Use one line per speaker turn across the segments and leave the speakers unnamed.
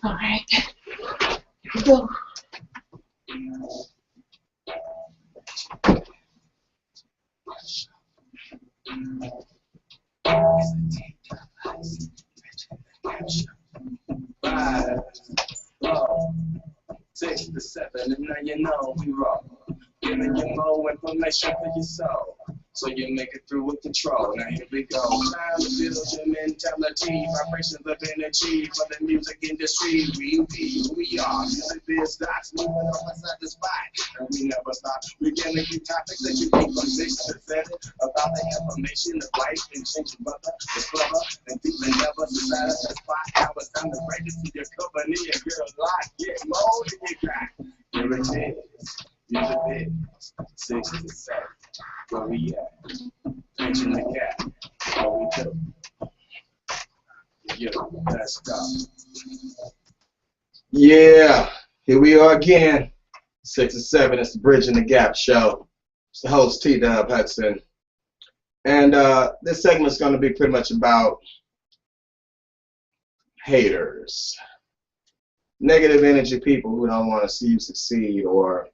All right, here we go.
Five, four, 6 to 7, and now you know we roll. Giving you more information for your soul, so you make it through with control. Now here we go. Time to build your mentality, vibrations of energy for the music industry. We be who we are. Music biz stocks moving on inside the spot, and we never stop. We're giving you topics that you keep from 6 to 7 about the information of life and change your mother, discover, and deep endeavor. Society the spot. Now it's time to break it to your company and girl lock. Get more than you got. Here it is. Music biz 6 to 7. Where we at? Bridging the gap. What we do? Yo, let's go. Yeah, here we are again. 6 to 7. It's the Bridging the Gap show. It's the host T-Dub Hudson, and this segment is going to be pretty much about haters, negative energy people who don't want to see you succeed or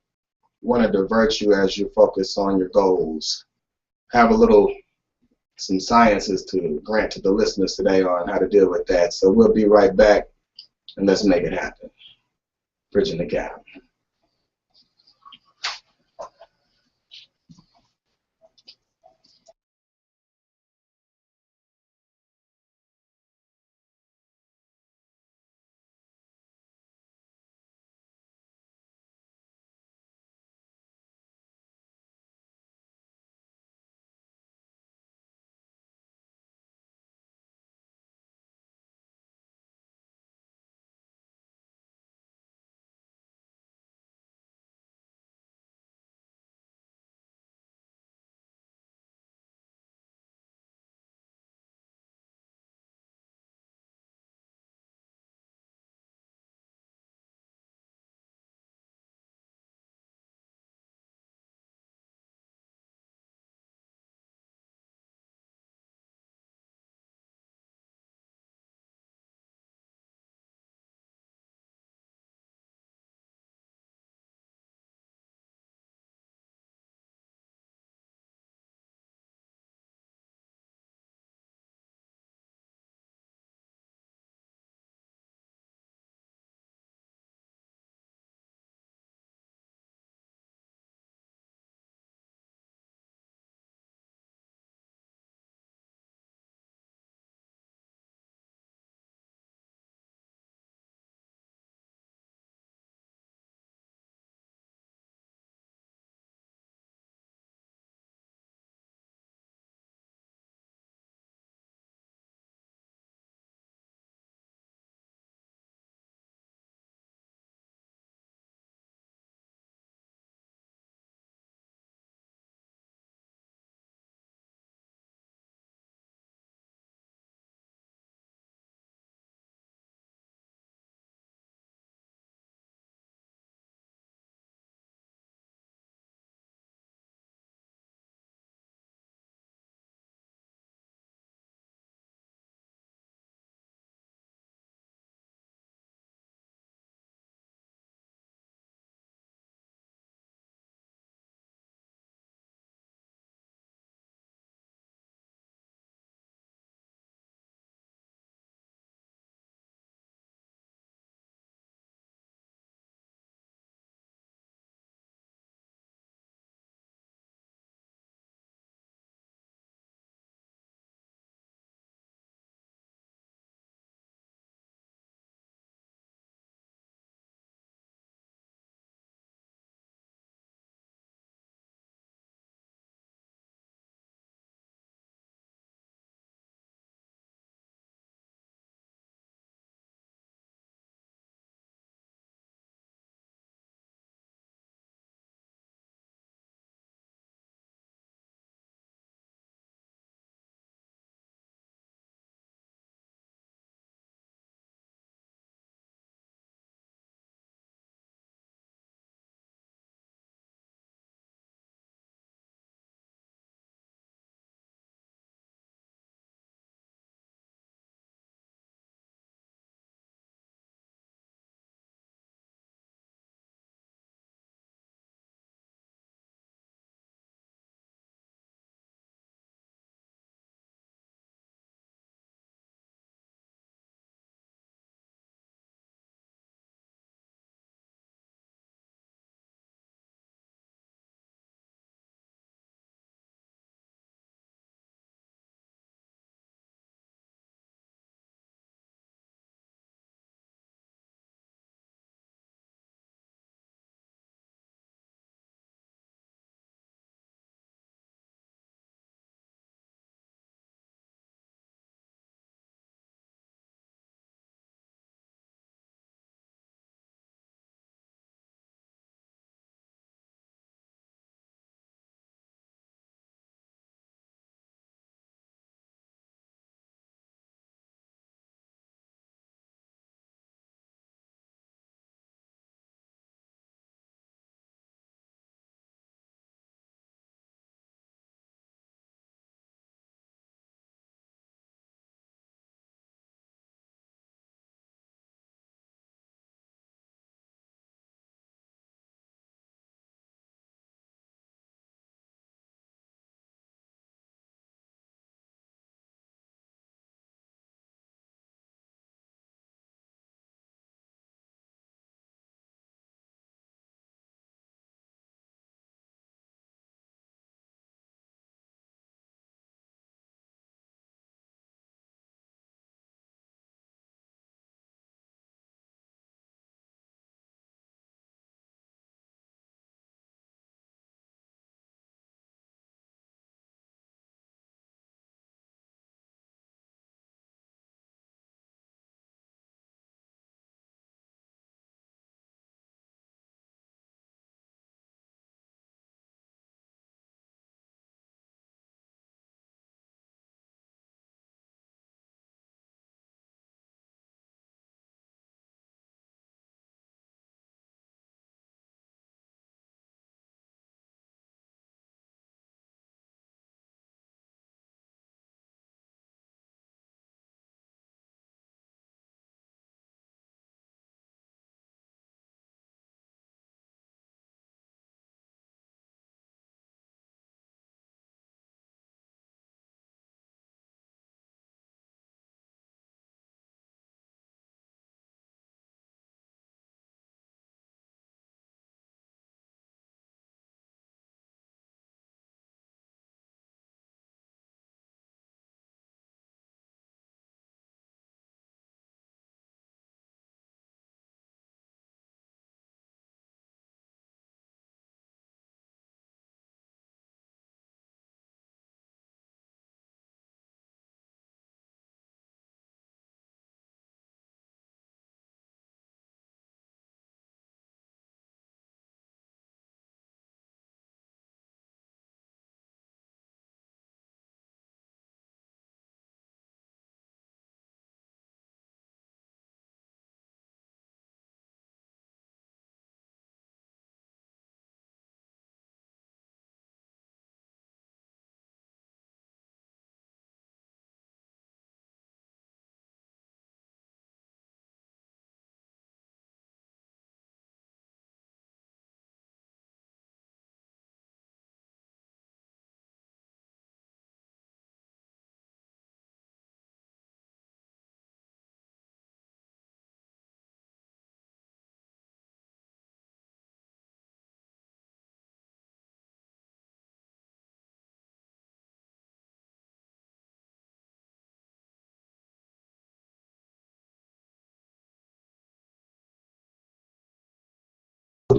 want to divert you as you focus on your goals. Have some sciences to grant to the listeners today on how to deal with that. So we'll be right back, and let's make it happen. Bridging the gap.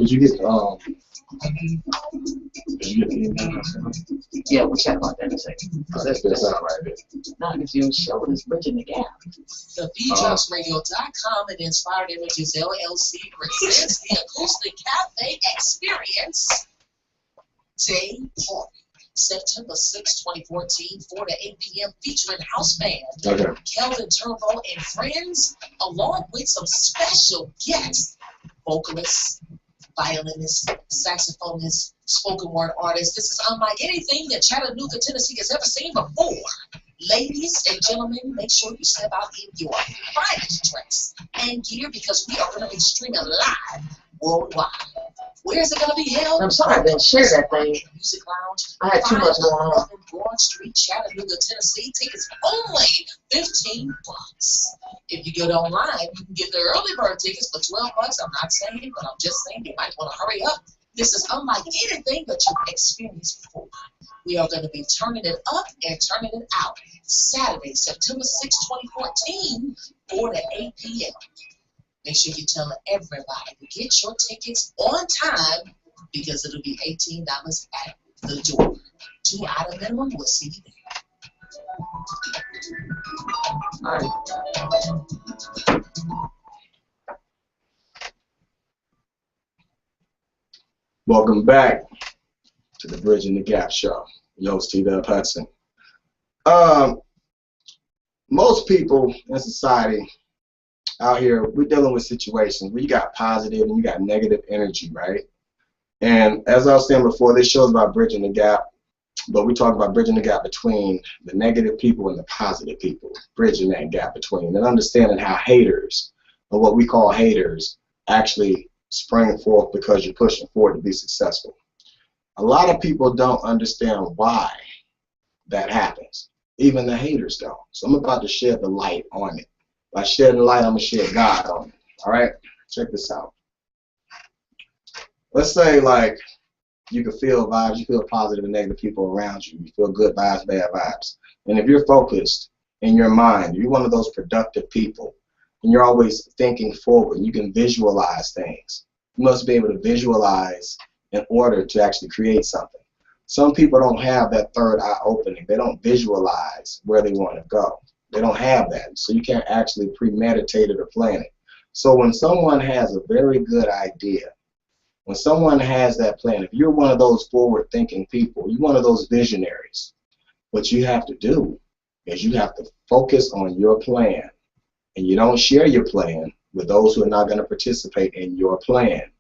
Did you get the email?
Yeah, we'll chat about that in a second.
Oh, that's good sound right there.
Not if your show is bridging the gap.
TheBeatDropsRadio.com and Inspired Images LLC presents the Acoustic Cafe Experience Day Party. September 6, 2014, 4 to 8 p.m. featuring house band, Kelvin Turbo and friends, along with some special guests, vocalists, violinists, saxophonists, spoken word artists. This is unlike anything that Chattanooga, Tennessee has ever seen before. Ladies and gentlemen, make sure you step out in your finest dress and gear because we are going to be streaming live worldwide. Where is it going to be held?
I'm sorry I didn't share that thing.
Music Lounge.
I had too much going on.
Broad Street, Chattanooga, Tennessee. Tickets only $15. If you get online, you can get the early bird tickets for $12. I'm not saying it, but I'm just saying you might want to hurry up. This is unlike anything that you've experienced before. We are going to be turning it up and turning it out. Saturday, September 6, 2014, 4 to 8 p.m. Make sure you tell everybody to get your tickets on time because it'll be $18 at the door. 2-item minimum. We'll see you there.
All right.
Welcome back to the Bridging the Gap show. Your host, T-Dub Hudson. Most people in society out here, we're dealing with situations where you got positive and you got negative energy, right? And as I was saying before, this show is about bridging the gap, but we talk about bridging the gap between the negative people and the positive people, bridging that gap between, and understanding how haters, or what we call haters, actually spring forth because you're pushing forward to be successful. A lot of people don't understand why that happens. Even the haters don't. So I'm about to shed the light on it. By shedding light, I'm going to shed God on it. All right? Check this out. Let's say, like, you can feel vibes, you feel positive and negative people around you. You feel good vibes, bad vibes. And if you're focused in your mind, you're one of those productive people, and you're always thinking forward, you can visualize things. You must be able to visualize in order to actually create something. Some people don't have that third eye opening. They don't visualize where they want to go. They don't have that, so you can't actually premeditate it or plan it. So when someone has a very good idea, when someone has that plan, if you're one of those forward-thinking people, you're one of those visionaries, what you have to do is you have to focus on your plan, and you don't share your plan with those who are not going to participate in your plan.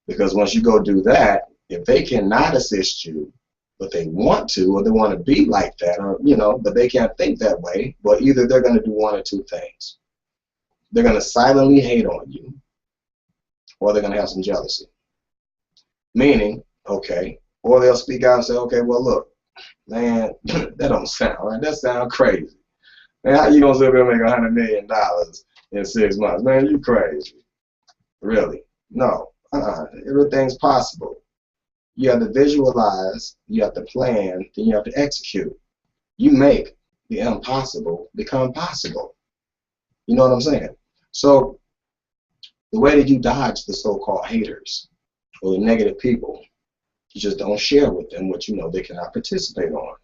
Because once you go do that, if they cannot assist you, but they want to, or they want to be like that, or, you know, but they can't think that way, but either they're going to do one or two things. They're going to silently hate on you, or they're going to have some jealousy. Meaning, okay, or they'll speak out and say, okay, well, look, man, that don't sound right. That sounds crazy. Man, how you going to sit there and make $100 million in 6 months? Man, you crazy. Really? No. Everything's possible. You have to visualize, you have to plan, then you have to execute. You make the impossible become possible. You know what I'm saying? So the way that you dodge the so-called haters or the negative people, you just don't share with them what you know they cannot participate on.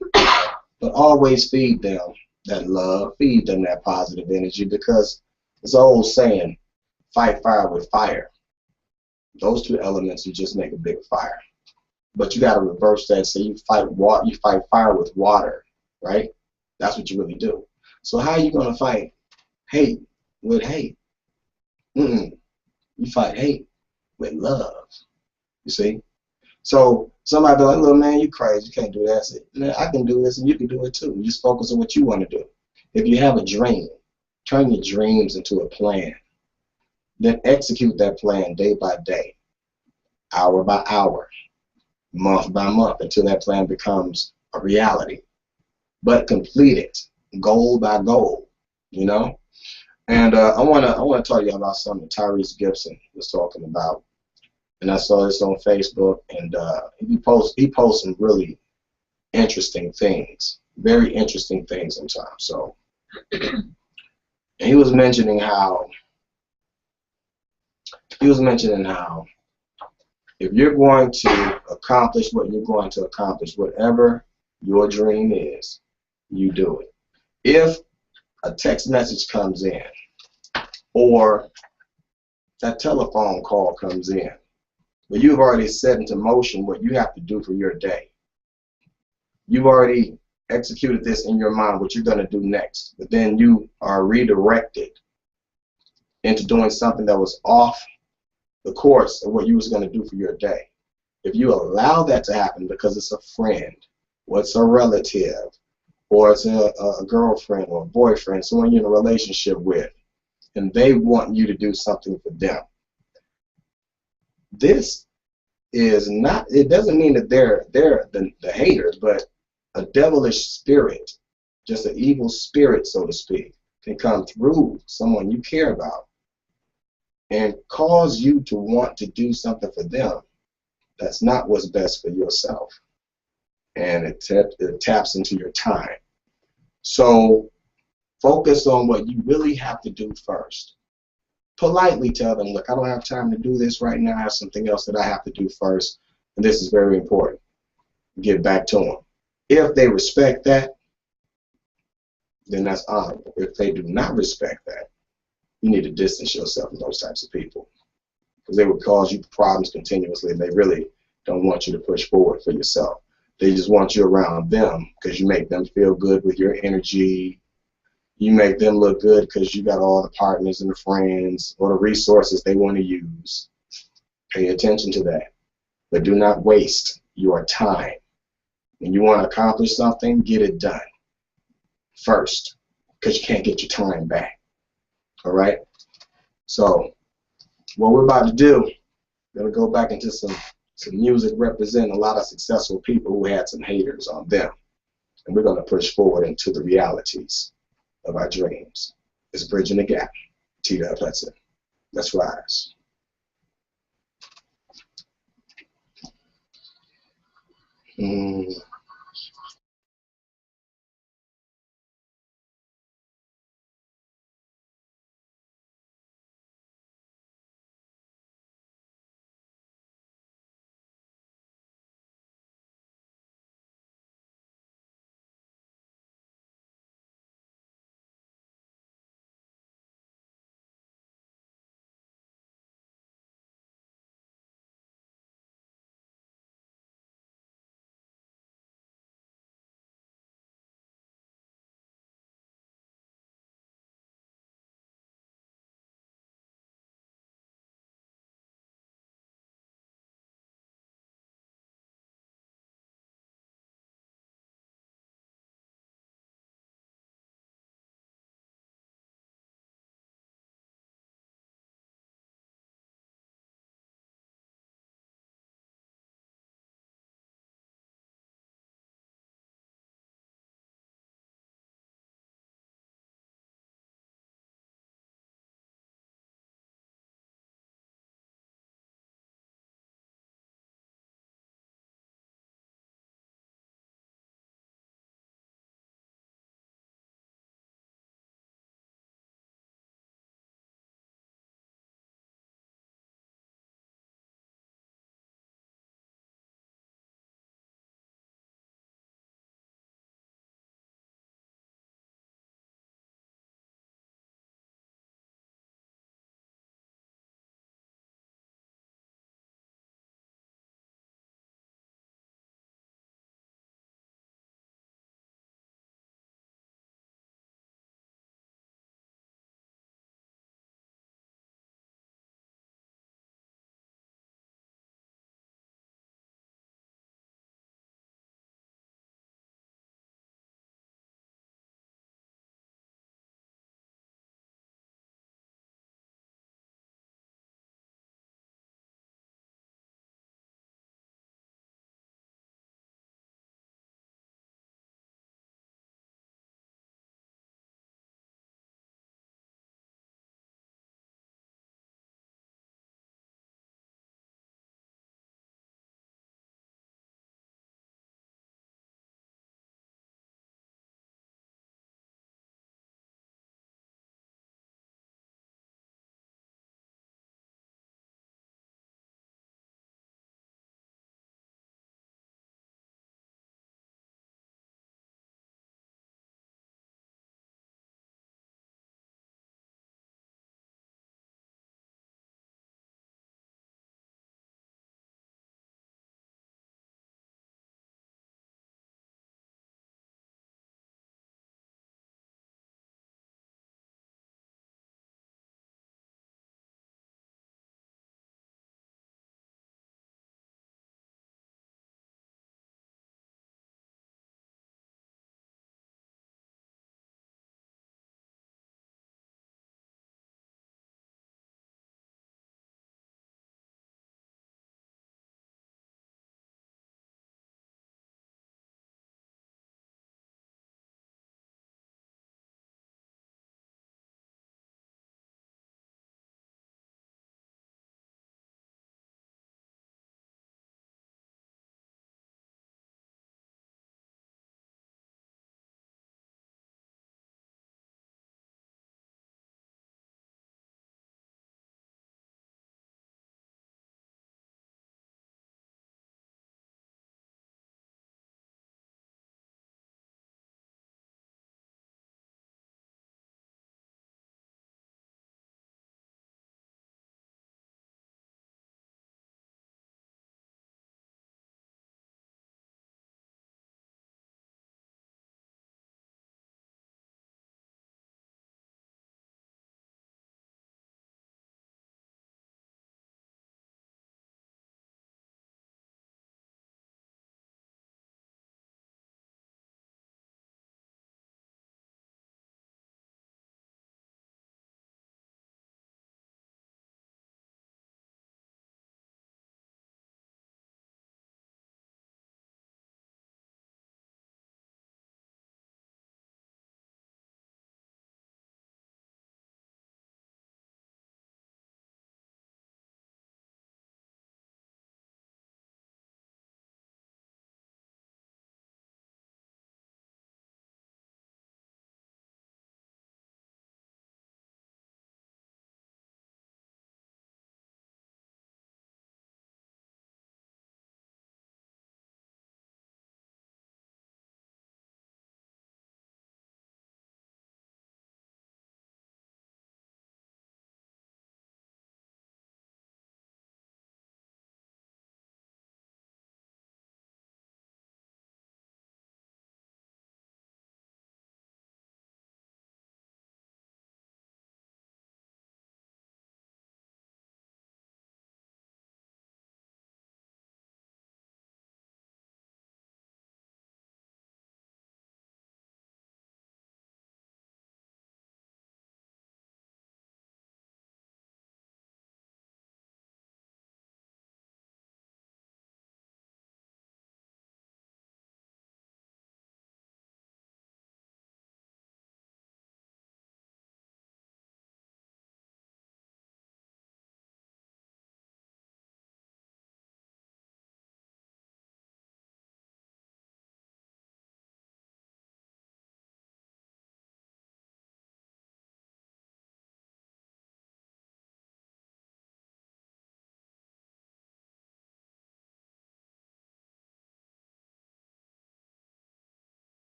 But always feed them that love, feed them that positive energy, because it's an old saying, fight fire with fire. Those two elements, you just make a big fire. But you got to reverse that. So you fight fire with water, right? That's what you really do. So how are you going to fight hate with hate? You fight hate with love. You see? So somebody be like, "Little man, you crazy. You can't do that." I say, "Man, I can do this, and you can do it too. You just focus on what you want to do. If you have a dream, turn your dreams into a plan. Then execute that plan day by day, hour by hour, month by month, until that plan becomes a reality. But complete it, goal by goal, you know. And I wanna tell you about something Tyrese Gibson was talking about, and I saw this on Facebook, and he posts some really interesting things, very interesting things sometimes. So, and he was mentioning how If you're going to accomplish what you're going to accomplish, whatever your dream is, you do it. If a text message comes in or that telephone call comes in, but you've already set into motion what you have to do for your day. You've already executed this in your mind, what you're going to do next, but then you are redirected into doing something that was off the course of what you was going to do for your day. If you allow that to happen because it's a friend, or it's a relative, or it's a girlfriend or a boyfriend, someone you're in a relationship with, and they want you to do something for them, this is not, it doesn't mean that they're the haters, but a devilish spirit, just an evil spirit, so to speak, can come through someone you care about and cause you to want to do something for them that's not what's best for yourself. And it taps into your time. So focus on what you really have to do first. Politely tell them, look, I don't have time to do this right now. I have something else that I have to do first, and this is very important. Get back to them. If they respect that, then that's honorable. If they do not respect that, you need to distance yourself from those types of people, because they will cause you problems continuously, and they really don't want you to push forward for yourself. They just want you around them because you make them feel good with your energy. You make them look good because you got all the partners and the friends or the resources they want to use. Pay attention to that. But do not waste your time. When you want to accomplish something, get it done first, because you can't get your time back. All right? So what we're about to do, we're going to go back into some music representing a lot of successful people who had some haters on them. And we're going to push forward into the realities of our dreams. It's Bridging the Gap. T-Dub Hudson. Let's rise.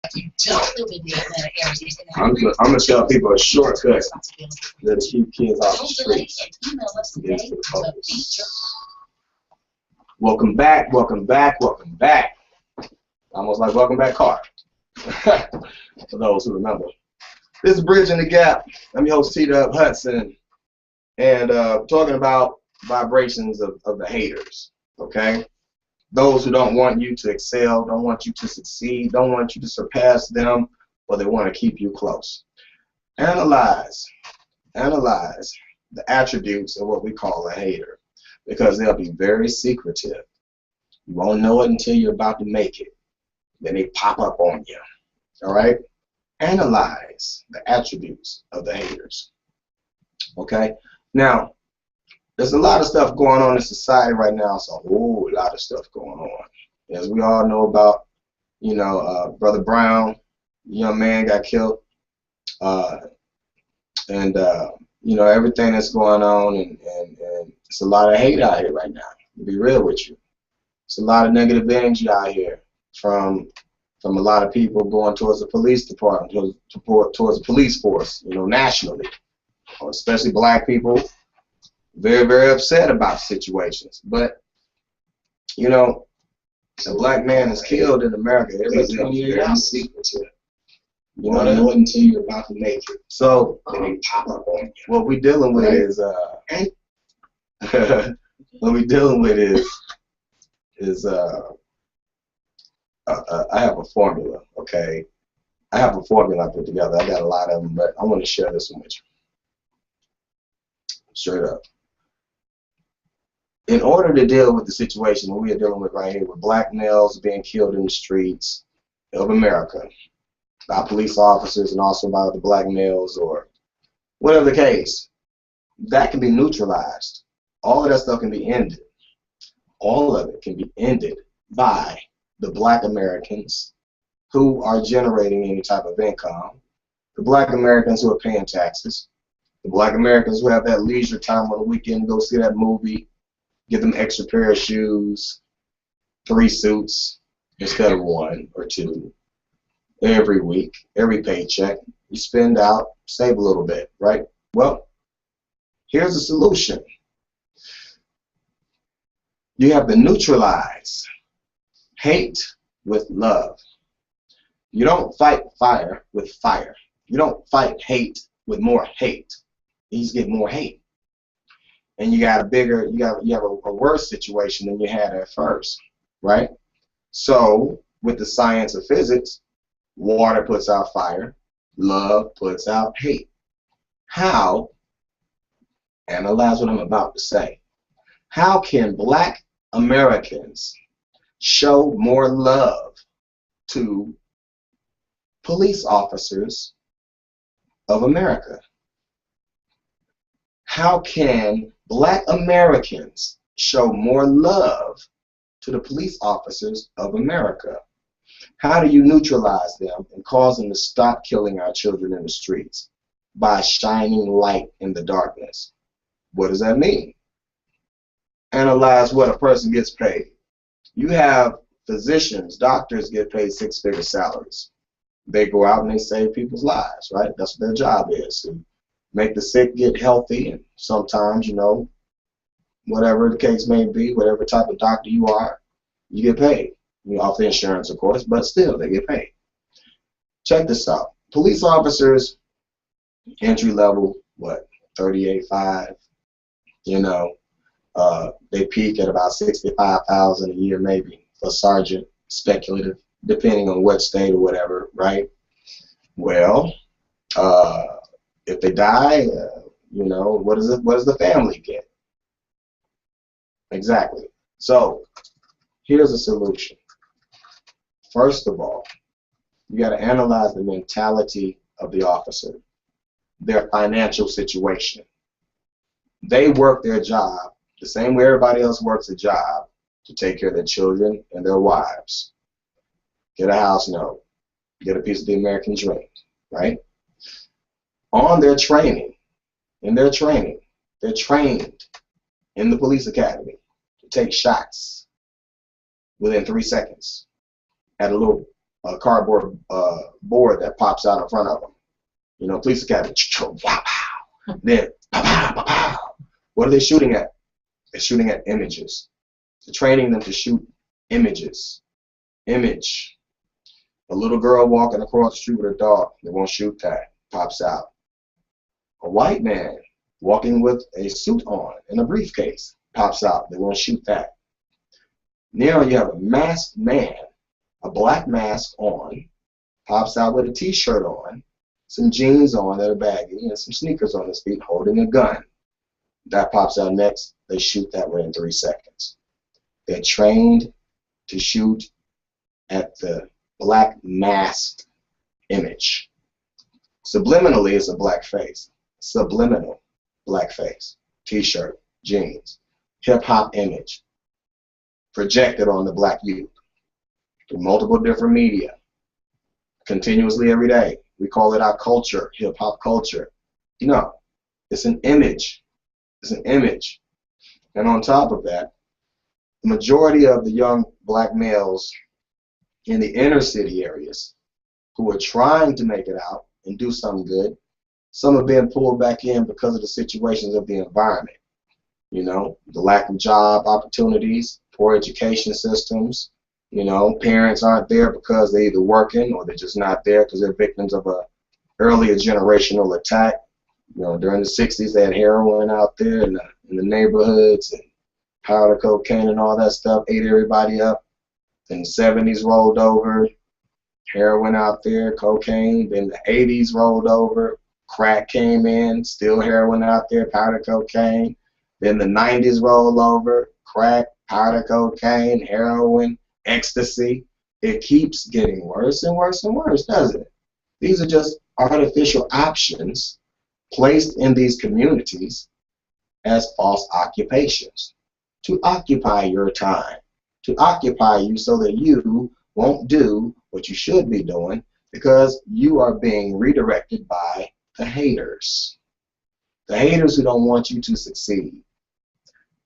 If you don't live in the Atlanta area, you can
I'm gonna tell people a shortcut that'll keep kids off the streets. Is to focus. Welcome back, welcome back, welcome back. Almost like welcome back, car. For those who remember. This is Bridging the Gap. I'm your host, T-Dub Hudson, and talking about vibrations of the haters, okay? Those who don't want you to excel, don't want you to succeed, don't want you to surpass them, but they want to keep you close. Analyze the attributes of what we call a hater, because they'll be very secretive. You won't know it until you're about to make it. Then they pop up on you, all right? Analyze the attributes of the haters, okay? Now, there's a lot of stuff going on in society right now. It's a whole lot of stuff going on. As we all know about, you know, Brother Brown, young man got killed, and you know, everything that's going on, and it's a lot of hate out here right now. To be real with you, it's a lot of negative energy out here from a lot of people going towards the police department, towards the police force, you know, nationally, especially black people. Very, very upset about situations. But, you know, a black man is killed in America every 28 hours. You know, until you're about to make it. So, what we're dealing with is, what we're dealing with is I have a formula, okay? I have a formula I put together. I got a lot of them, but I want to share this one with you. Straight up. In order to deal with the situation we are dealing with right here, with black males being killed in the streets of America by police officers and also by the black males or whatever the case, that can be neutralized. All of that stuff can be ended. All of it can be ended by the black Americans who are generating any type of income, the black Americans who are paying taxes, the black Americans who have that leisure time on the weekend to go see that movie, get them extra pair of shoes, 3 suits instead of 1 or 2 every week, every paycheck. You spend out, save a little bit, right? Well, here's the solution. You have to neutralize hate with love. You don't fight fire with fire. You don't fight hate with more hate. You just get more hate. And you got you have a worse situation than you had at first, right? So with the science of physics, water puts out fire, love puts out hate. How? Analyze what I'm about to say. How can black Americans show more love to police officers of America? How can black Americans show more love to the police officers of America? How do you neutralize them and cause them to stop killing our children in the streets? By shining light in the darkness. What does that mean? Analyze what a person gets paid. You have physicians, doctors get paid 6-figure salaries. They go out and they save people's lives, right? That's what their job is. To make the sick get healthy, and sometimes, you know, whatever the case may be, whatever type of doctor you are, you get paid. You know, off the insurance, of course, but still, they get paid. Check this out. Police officers, entry level, what, 38.5, you know, they peak at about 65,000 a year, maybe, for sergeant, speculative, depending on what state or whatever, right? Well, if they die, you know, what does the family get? Exactly. So here's a solution. First of all, you got to analyze the mentality of the officer, their financial situation. They work their job the same way everybody else works a job to take care of their children and their wives. Get a house note, get a piece of the American dream, right? On their training, they're trained in the police academy to take shots within 3 seconds at a little a cardboard board that pops out in front of them. You know, police academy. Then, pow. What are they shooting at? They're shooting at images. They're training them to shoot images. Image. A little girl walking across the street with her dog. They won't shoot that. Pops out. A white man walking with a suit on and a briefcase. Pops out. They won't shoot that. Now you have a masked man, a black mask on, pops out with a t-shirt on, some jeans on that are baggy, and some sneakers on his feet, holding a gun. That pops out next. They shoot that within 3 seconds. They're trained to shoot at the black masked image. Subliminally is a black face. Subliminal, black face, t-shirt, jeans, hip-hop image projected on the black youth through multiple different media, continuously every day. We call it our culture, hip-hop culture. No, it's an image. It's an image. And on top of that, the majority of the young black males in the inner city areas who are trying to make it out and do something good, some are being pulled back in because of the situations of the environment. You know, the lack of job opportunities, poor education systems. You know, parents aren't there because they're either working or they're just not there because they're victims of a earlier generational attack. You know, during the 60s, they had heroin out there in the neighborhoods and powder cocaine and all that stuff, ate everybody up. Then the 70s rolled over, heroin out there, cocaine. Then the 80s rolled over, crack came in, still heroin out there, powder cocaine. Then the 90s rolled over, crack, powder cocaine, heroin, ecstasy. It keeps getting worse and worse and worse, doesn't it? These are just artificial options placed in these communities as false occupations to occupy your time, to occupy you so that you won't do what you should be doing because you are being redirected by the haters. The haters who don't want you to succeed.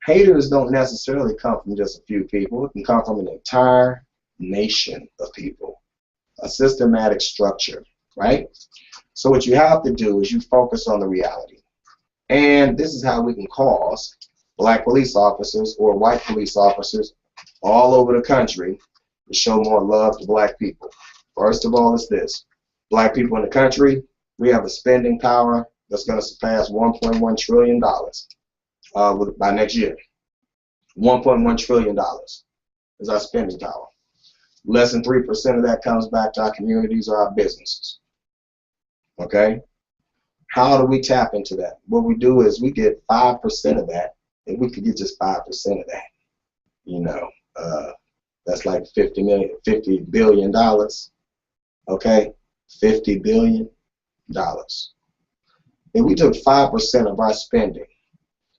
Haters don't necessarily come from just a few people. It can come from an entire nation of people. A systematic structure, right? So what you have to do is you focus on the reality. And this is how we can cause black police officers or white police officers all over the country to show more love to black people. First of all, it's this. Black people in the country, we have a spending power that's going to surpass $1.1 trillion by next year. $1.1 trillion is our spending power. Less than 3% of that comes back to our communities or our businesses. Okay? How do we tap into that? What we do is we get 5% of that, and we could get just 5% of that. You know, that's like $50 billion. Okay? $50 billion. If we took 5% of our spending,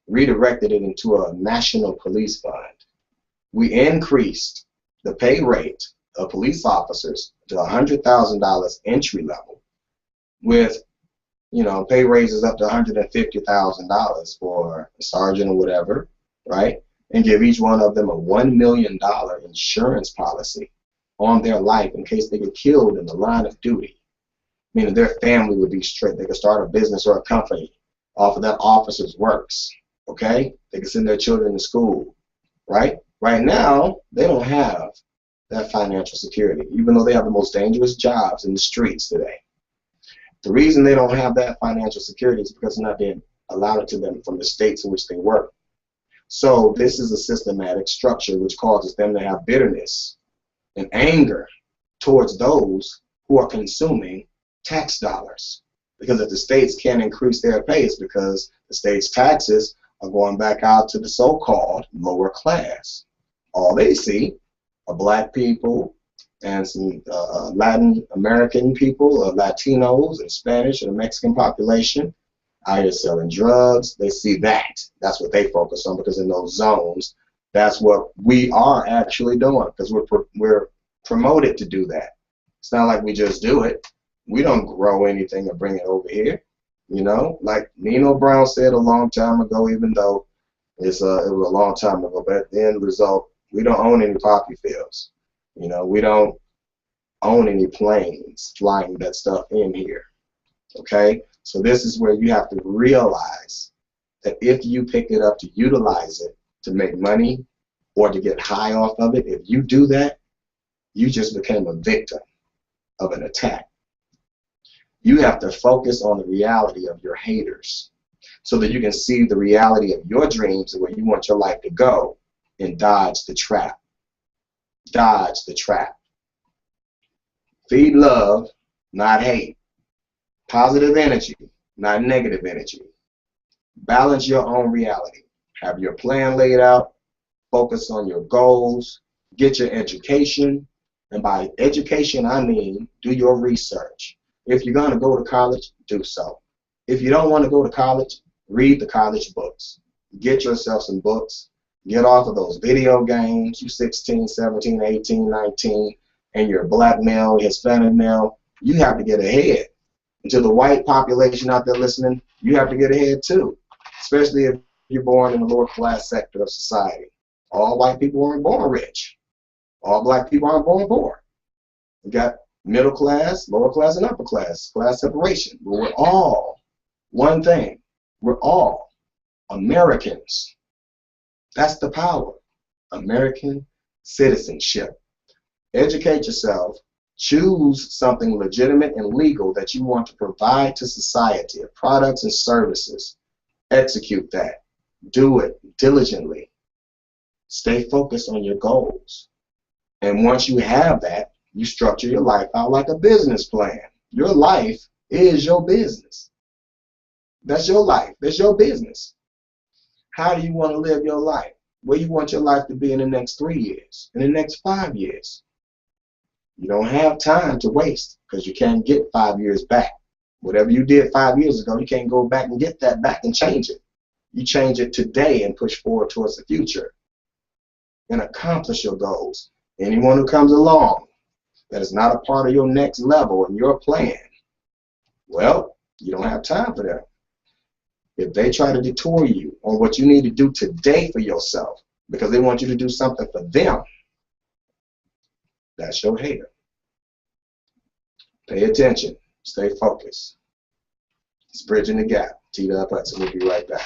redirected it into a national police fund, we increased the pay rate of police officers to $100,000 entry level, with, you know, pay raises up to $150,000 for a sergeant or whatever, right? And give each one of them a $1 million insurance policy on their life in case they get killed in the line of duty. Meaning their family would be straight. They could start a business or a company off of that officer's works. Okay? They could send their children to school. Right? Right now, they don't have that financial security, even though they have the most dangerous jobs in the streets today. The reason they don't have that financial security is because it's not being allowed to them from the states in which they work. So this is a systematic structure which causes them to have bitterness and anger towards those who are consuming tax dollars. Because if the states can't increase their pay, it's because the state's taxes are going back out to the so-called lower class. All they see are black people and some Latin American people, Latinos and Spanish and the Mexican population out here selling drugs. They see that. That's what they focus on, because in those zones, that's what we are actually doing, because we're promoted to do that. It's not like we just do it. We don't grow anything and bring it over here. You know, like Nino Brown said a long time ago, even though it was a long time ago, but at the end result, we don't own any poppy fields. You know, we don't own any planes flying that stuff in here. Okay? So this is where you have to realize that if you pick it up to utilize it to make money or to get high off of it, if you do that, you just became a victim of an attack. You have to focus on the reality of your haters so that you can see the reality of your dreams and where you want your life to go and dodge the trap. Dodge the trap. Feed love, not hate. Positive energy, not negative energy. Balance your own reality. Have your plan laid out. Focus on your goals. Get your education. And by education, I mean do your research. If you're going to go to college, do so. If you don't want to go to college, read the college books. Get yourself some books. Get off of those video games. You 16, 17, 18, 19, and you're black male, Hispanic male. You have to get ahead. And to the white population out there listening, you have to get ahead too, especially if you're born in the lower class sector of society. All white people aren't born rich. All black people aren't born poor. You got middle class, lower class, and upper class separation. But we're all one thing. We're all Americans. That's the power. American citizenship. Educate yourself. Choose something legitimate and legal that you want to provide to society of products and services. Execute that. Do it diligently. Stay focused on your goals. And once you have that, you structure your life out like a business plan. Your life is your business. That's your life. That's your business. How do you want to live your life? Where you want your life to be in the next 3 years, in the next 5 years? You don't have time to waste because you can't get 5 years back. Whatever you did 5 years ago, you can't go back and get that back and change it. You change it today and push forward towards the future and accomplish your goals. Anyone who comes along that is not a part of your next level and your plan, well, you don't have time for them. If they try to detour you on what you need to do today for yourself because they want you to do something for them, that's your hater. Pay attention. Stay focused. It's Bridging the Gap. T-Dub Hudson. We'll be right back.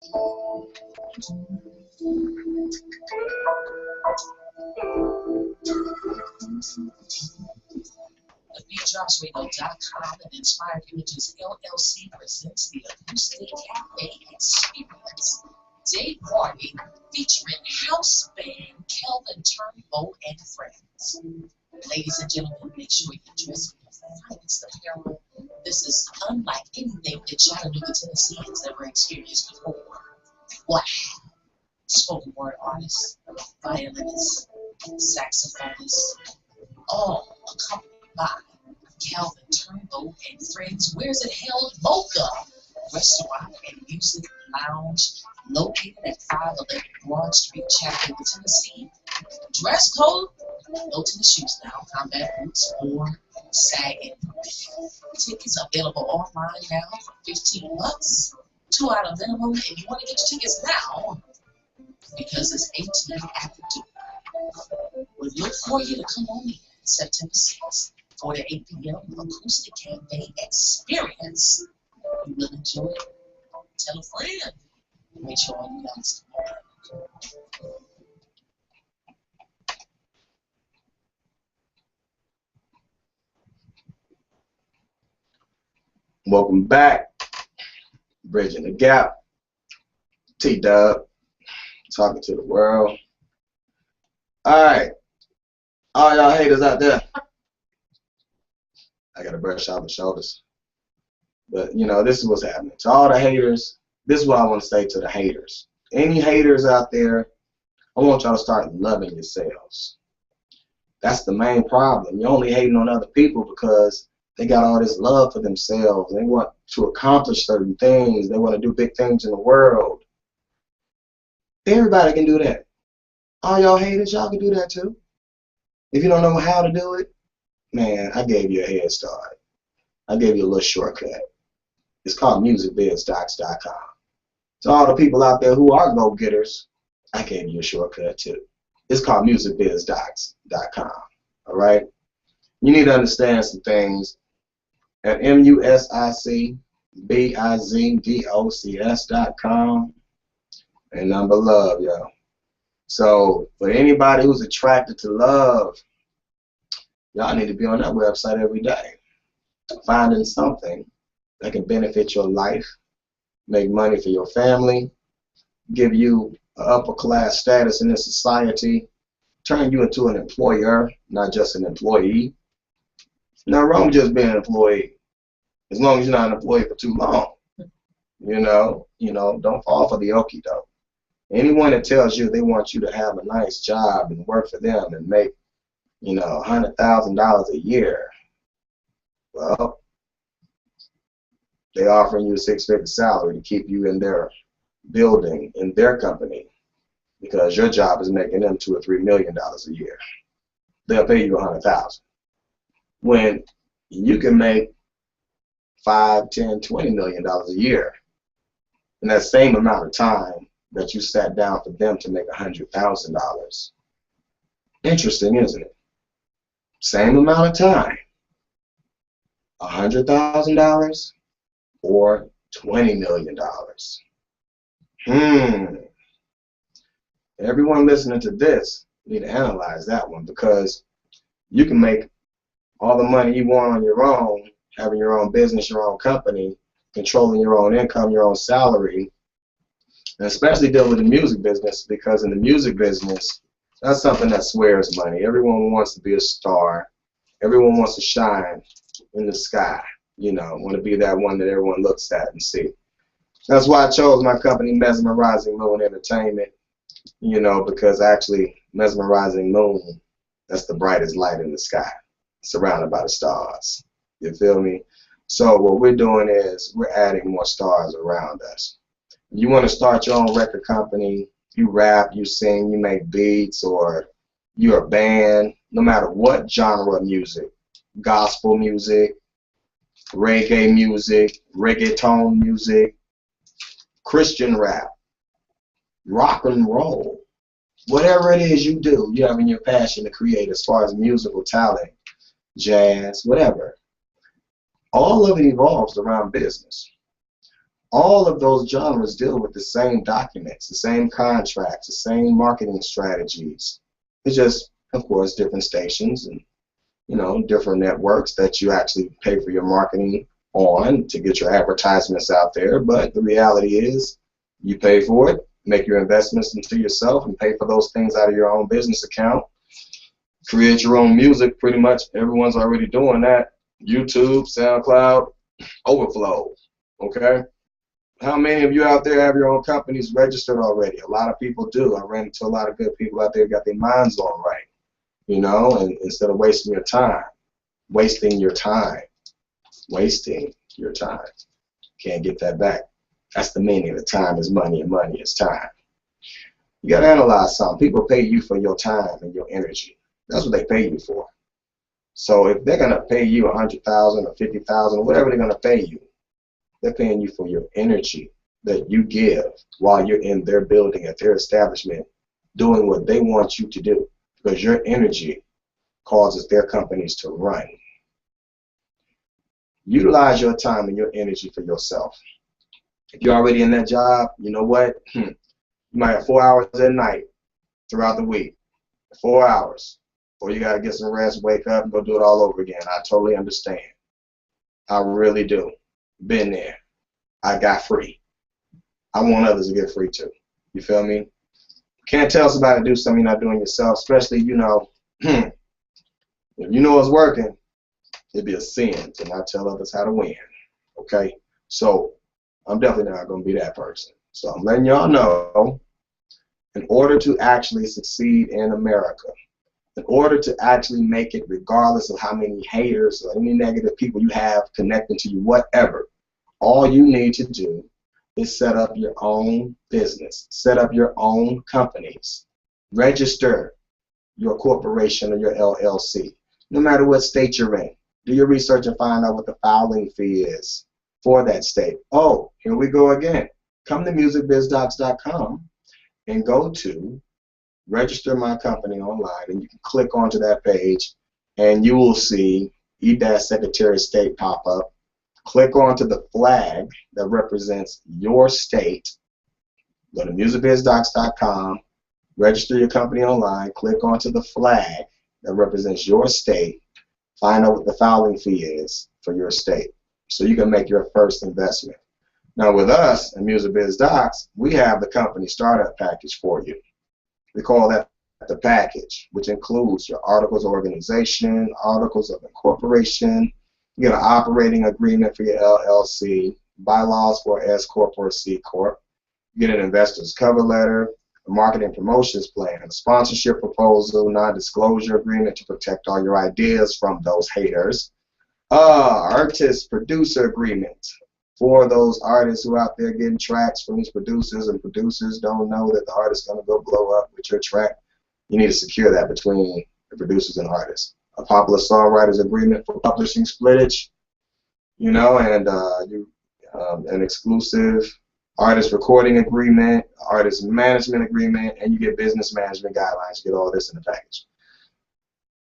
TheBeatDropsRadio.com and Inspired Images LLC presents the Acoustic Cafe Experience Day Party featuring house band Kelvin Turnbow and friends. Ladies and gentlemen, make sure you dress in your finest apparel. This is unlike anything that Chattanooga, Tennessee has ever experienced before. Wow! Spoken word artists, violinists, saxophonists, all accompanied by Calvin Turnbow and friends. Where's it held? Mocha Restaurant and Music Lounge, located at 511 Broad Street, Chattanooga, Tennessee. Dress code? No tennis shoes now, combat boots, or sagging. Tickets available online now for $15. 2 hour minimum, and you want to get your tickets now because it's 18 after due. We look for you to come on in September 6th for the 8 p.m. Acoustic Cafe Experience. You will enjoy it. Tell a friend. Make sure you guys come on.
Welcome back. Bridging the Gap. T-Dub. Talking to the world. Alright. All y'all haters out there. I gotta brush off the shoulders. But, you know, this is what's happening. To all the haters, this is what I want to say to the haters. Any haters out there, I want y'all to start loving yourselves. That's the main problem. You're only hating on other people because they got all this love for themselves. They want to accomplish certain things. They want to do big things in the world. Everybody can do that. All y'all haters, y'all can do that too. If you don't know how to do it, man, I gave you a head start. I gave you a little shortcut. It's called musicbizdocs.com. To all the people out there who are go-getters, I gave you a shortcut too. It's called musicbizdocs.com. All right? You need to understand some things at musicbizdocs.com. And number love, yo. So for anybody who's attracted to love, y'all need to be on that website every day, finding something that can benefit your life, make money for your family, give you an upper class status in this society, turn you into an employer, not just an employee. Not wrong with just being an employee, as long as you're not an employee for too long. You know, don't fall for the okie doke. Anyone that tells you they want you to have a nice job and work for them and make, $100,000 a year, well, they're offering you a 6-figure salary to keep you in their building, in their company, because your job is making them $2 or $3 million a year. They'll pay you $100,000. When you can make $5, $10, $20 million a year in that same amount of time that you sat down for them to make $100,000. Interesting, isn't it? Same amount of time, $100,000 or $20 million. Everyone listening to this, you need to analyze that one, because you can make all the money you want on your own, having your own business, your own company, controlling your own income, your own salary, and especially deal with the music business, because in the music business, that's something that swears money. Everyone wants to be a star. Everyone wants to shine in the sky. Want to be that one that everyone looks at and see. That's why I chose my company, Mesmerizing Moon Entertainment, because actually Mesmerizing Moon, that's the brightest light in the sky, surrounded by the stars. You feel me? So what we're doing is we're adding more stars around us. You want to start your own record company, you rap, you sing, you make beats, or you're a band, no matter what genre of music, gospel music, reggae music, reggaeton music, Christian rap, rock and roll, whatever it is you do, you're having your passion to create as far as musical talent, jazz, whatever. All of it evolves around business. All of those genres deal with the same documents, the same contracts, the same marketing strategies. It's just, of course, different stations and, you know, different networks that you actually pay for your marketing on to get your advertisements out there. But the reality is you pay for it, make your investments into yourself, and pay for those things out of your own business account. Create your own music. Pretty much everyone's already doing that. YouTube, SoundCloud, Overflow. Okay? How many of you out there have your own companies registered already? A lot of people do. I ran into a lot of good people out there who got their minds on right. You know, and instead of wasting your time. Can't get that back. That's the meaning of the time is money and money is time. You got to analyze something. People pay you for your time and your energy. That's what they pay you for. So if they're going to pay you $100,000 or $50,000 or whatever they're going to pay you, they're paying you for your energy that you give while you're in their building at their establishment doing what they want you to do, because your energy causes their companies to run. Utilize your time and your energy for yourself. If you're already in that job, you know what? You might have 4 hours at night throughout the week. 4 hours. Or you got to get some rest, wake up, and go do it all over again. I totally understand. I really do. Been there. I got free. I want others to get free too. You feel me? Can't tell somebody to do something you're not doing yourself, especially, you know, if you know it's working, it'd be a sin to not tell others how to win. Okay? So I'm definitely not going to be that person. So I'm letting y'all know, in order to actually succeed in America, in order to actually make it regardless of how many haters or any negative people you have connecting to you, whatever, all you need to do is set up your own business, set up your own companies, register your corporation or your LLC, no matter what state you're in. Do your research and find out what the filing fee is for that state. Oh, here we go again. Come to musicbizdocs.com and go to register my company online, and you can click onto that page and you will see Secretary of State pop up. Click onto the flag that represents your state. Go to musicbizdocs.com, register your company online, click onto the flag that represents your state, find out what the filing fee is for your state so you can make your first investment. Now with us at Music Biz Docs, we have the company startup package for you. We call that the package, which includes your articles of organization, articles of incorporation, you get an operating agreement for your LLC, bylaws for S Corp or C Corp, you get an investor's cover letter, a marketing promotions plan, a sponsorship proposal, non-disclosure agreement to protect all your ideas from those haters, artist producer agreement for those artists who are out there getting tracks from these producers, and producers don't know that the artist's going to go blow up with your track. You need to secure that between the producers and artists. A popular songwriters agreement for publishing splittage, you know, and an exclusive artist recording agreement, artist management agreement, and you get business management guidelines. You get all this in the package.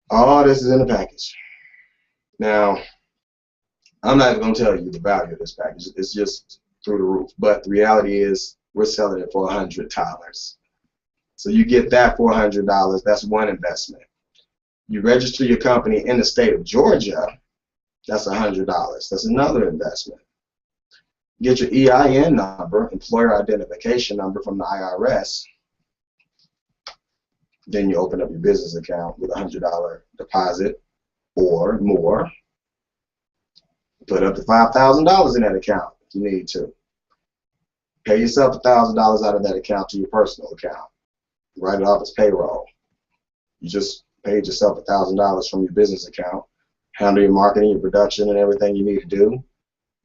All this is in the package. Now, I'm not even going to tell you the value of this package. It's just through the roof. But the reality is we're selling it for $100. So you get that for $100. That's one investment. You register your company in the state of Georgia, that's $100. That's another investment. Get your EIN number, employer identification number from the IRS. Then you open up your business account with a $100 deposit or more. Put up to $5,000 in that account if you need to. Pay yourself $1,000 out of that account to your personal account. Write it off as payroll. You just paid yourself $1,000 from your business account. Handle your marketing, your production, and everything you need to do,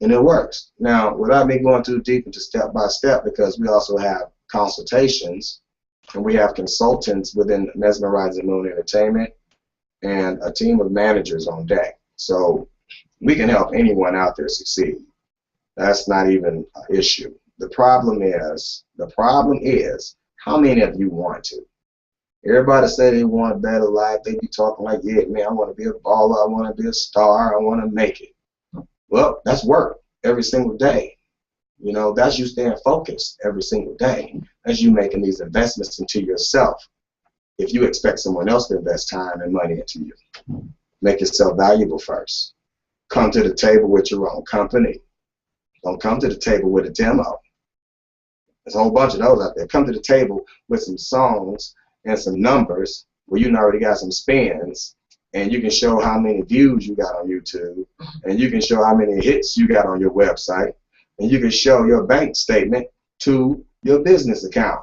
and it works. Now, without me going too deep into step by step, because we also have consultations and we have consultants within Mesmerizing Moon Entertainment and a team of managers on deck. So we can help anyone out there succeed. That's not even an issue. The problem is how many of you want to? Everybody say they want a better life. They be talking like, yeah, man, I want to be a baller. I want to be a star. I want to make it. Well, that's work every single day. You know, that's you staying focused every single day. That's you making these investments into yourself. If you expect someone else to invest time and money into you, make yourself valuable first. Come to the table with your own company. Don't come to the table with a demo. There's a whole bunch of those out there. Come to the table with some songs and some numbers where you already got some spins, and you can show how many views you got on YouTube, and you can show how many hits you got on your website, and you can show your bank statement to your business account.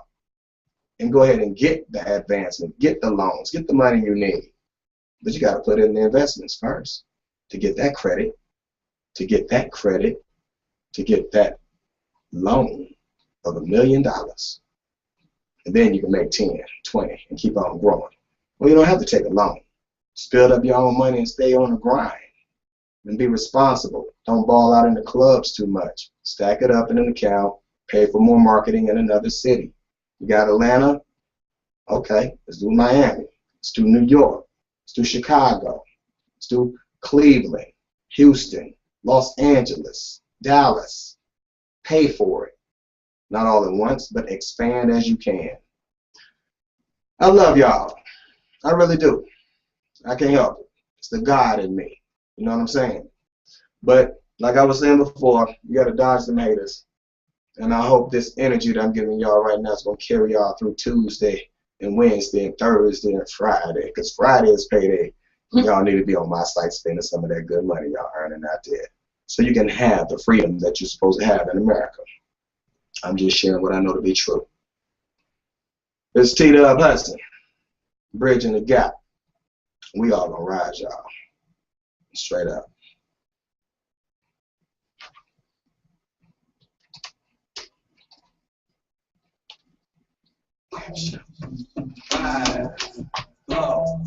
And go ahead and get the advancement, get the loans, get the money you need. But you got to put in the investments first to get that credit, to get that credit, to get that loan of $1 million. And then you can make 10, 20, and keep on growing. Well, you don't have to take a loan. Just build up your own money and stay on the grind. And be responsible. Don't ball out in the clubs too much. Stack it up in an account. Pay for more marketing in another city. You got Atlanta? Okay, let's do Miami. Let's do New York. Let's do Chicago. Let's do Cleveland, Houston, Los Angeles, Dallas. Pay for it. Not all at once, but expand as you can. I love y'all. I really do. I can't help it. It's the God in me. You know what I'm saying? But like I was saying before, you got to dodge some haters. And I hope this energy that I'm giving y'all right now is going to carry y'all through Tuesday and Wednesday and Thursday and Friday. Because Friday is payday. Y'all need to be on my site spending some of that good money y'all earning out there. So you can have the freedom that you're supposed to have in America. I'm just sharing what I know to be true. It's T-Dub Hudson, bridging the gap. We all gonna rise, y'all. Straight up.
Five, 4,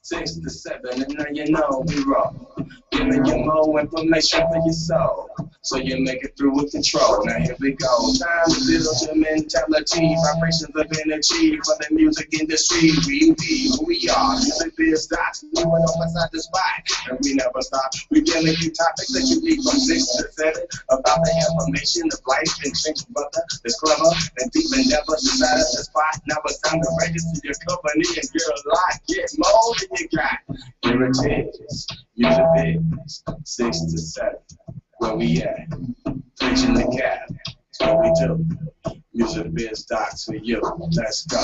6 to 7, and now you know we roll. Giving you more information for your soul, so you make it through with control. Now here we go. Time to build your mentality. Vibrations of energy for the music industry. We be who we are. Music biz dots. We went off inside the spot, and we never stop. We giving you topics that you need from 6 to 7 about the information of life and things, brother. It's clever and deep and never decided the spot. Now it's time to register your company and get a lot. Get more than you got. Here it is. Music biz 6 to 7. Where we at? Preaching the gap. That's what we do. Music biz docs for you. Let's go.